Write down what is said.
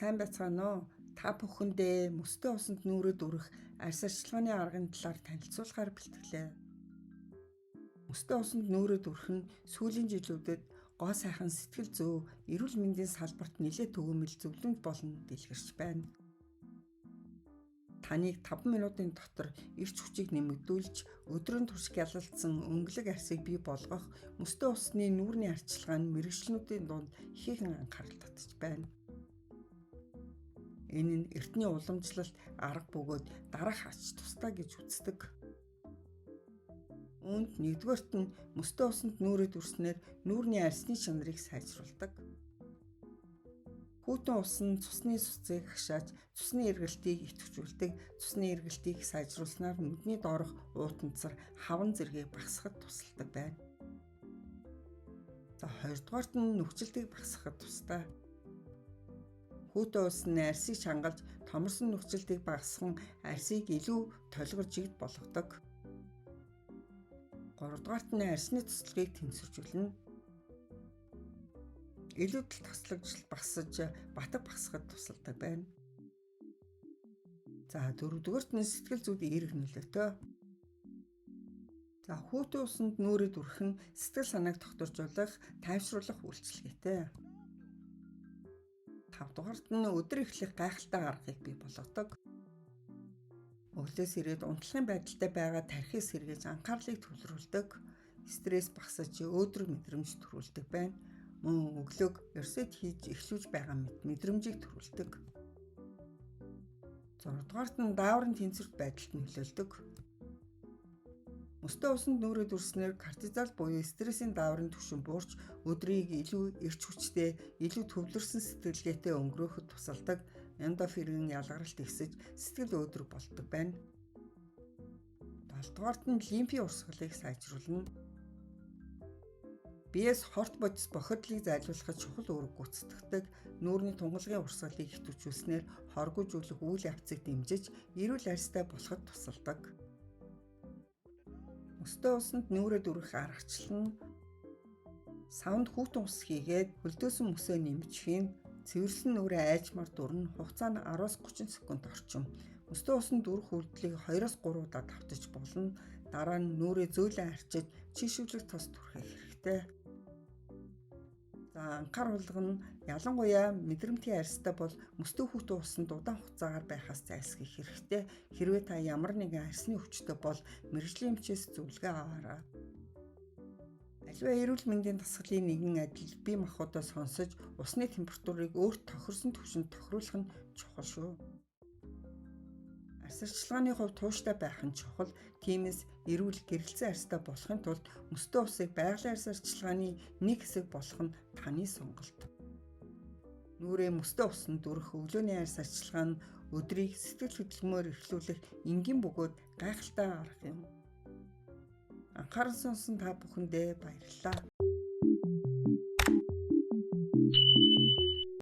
сайн байцгаана уу? Та бүхэндээ мөстэй усанд нүүрээд үрэх арьс арчилгааны аргын талаар танилцуулахаар бэлтгэлээ. Мөстэй усанд нүүрээд үрэх нь сүүлийн жилүүдэд гоо сайхан сэтгэл зүй, эрүүл мэндийн салбарт нэлээд төгөөмөл зөвлөмж болно дэлгэрч байна. Таныг 5 минутын дотор эрч хүчийг нэмэгдүүлж, өдрийн турш гялалцсан өнгөлөг арьсыг бий болгох мөстэй усны нүүрний арчилгаа нь мэргэжлүүдийн дунд ихээхэн анхаарал татж байна. Энэ нь эртний уламжлалт арга бөгөөд дараах ач тустай гэж үздэг. Үүнд нэгдүгээрт нь мөстэй усанд нүүрээд үрснээр нүүрний арьсны чанарыг сайжруулдаг. Хүйтэн ус нь цусны цуцыг хашааж, цусны эргэлтийг идэвхжүүлдэг. Цусны эргэлтийг сайжруулснаар нүдний доорх уутанцар, хаван зэргийг багасгахад тусалдаг байна. Хоёрдугаарт нь нөхцөлтийг багасгахад тустай. Хүйтэн ус нь арьсыг чангалж, томорсон нөхцөлтийг багасган арьсыг илүү толгор жигд болгодог. Гуравдугаарт нь арьсны туслагийг тэнцвэржүүлнэ. Илүүдэл таслагжил багасж, батг багасгахад тусалдаг байна. Дөрөвдүгээрт нь сэтгэл зүйд эерэг нөлөөтэй. Хүйтэн усанд нүүрээд үрэх нь сэтгэл санааг тогтворжуулах, тайвшруулах үйлчилгээтэй. 5-дугаарт нь өдөр эхлэх гайхалтай аргыг бий болгодог. Өглөөс ирээд унтлахын байдалтай байгаа тархийг сэргээж анхаарлыг төвлөрүүлдэг. Стресс багасж, өөдрөг мэдрэмж төрүүлдэг байна. Мөн өглөөг ерсөд хийж эхлүүлж байгаа мэдрэмжийг төрүүлдэг. 6-дугаарт нь дааврын тэнцвэрт байдалд нөлөөлдөг. Мөстэй усанд нүүрээд үрснээр кортизол буюу стрессийн дааврын түвшин буурч, өдрийг илүү эрч хүчтэй, илүү төвлөрсөн сэтгэлгээтэй өнгөрөөөхөд тусалдаг. Эндорфин ялгаралт ихсэж, сэтгэл өөдрөг болдог байна. 7-дугаарт нь лимфийн урсгалыг сайжруулна. Биес хорт бодис бохирдлыг зайлуулахад чухал үүрэг гүйцэтгэдэг. Нүүрний тунгалгын урсгалыг идэвхжүүлснээр хоргожүүлэх үйл явцыг дэмжиж, эрүүл арьстай болоход тусалдаг. Мөстэй усанд нүүрээд үрэх аргачлал нь савнд хүйтэн ус хийгээд хөлдөөсөн мөсөө нэмжих нь цэвэрлсэн нүрээ айжмаар дурна, хугацаа нь 10-30 секунд орчим. Мөстэй усанд үрэх үйлдэлийг 2-3 удаа давтаж болно. Дараа нь нүрээ зөөлөн арчиж, чийшвэрлэх тос түрхэх хэрэгтэй. Анхаар болгоно ялангуяа мэдрэмтгий арьстай бол мөстэй хүйтэн усанд удаан хугацаагаар байхаас зайлсхийх хэрэгтэй. Хэрвээ та ямар нэгэн арьсны өвчтөй бол мэргэжлийн эмчээс зөвлөгөө аваарай. Аливаа эрүүл мэндийн дасгалын нэгэн адил бие махбодоо сонсож, усны температурыг өөрт тохирсон түвшинд тохируулах нь чухал шүү. Арьс арчилгааны хувьд тууштай байх нь чухал. Тиймээс эрүүл гэрэлцэн арьстай болохын тулд мөстэй усыг байгалийн арьс арчилгааны нэг хэсэг болгох нь таны сонголт. Нүрээ мөстэй усанд үрэх өглөөний арьс арчилгаа нь өдрийг сэтгэл хөдлөмөр эхлүүлэх энгийн бөгөөд гайхалтай арга юм. Анхаарал сонсон та бүхэндээ баярлалаа.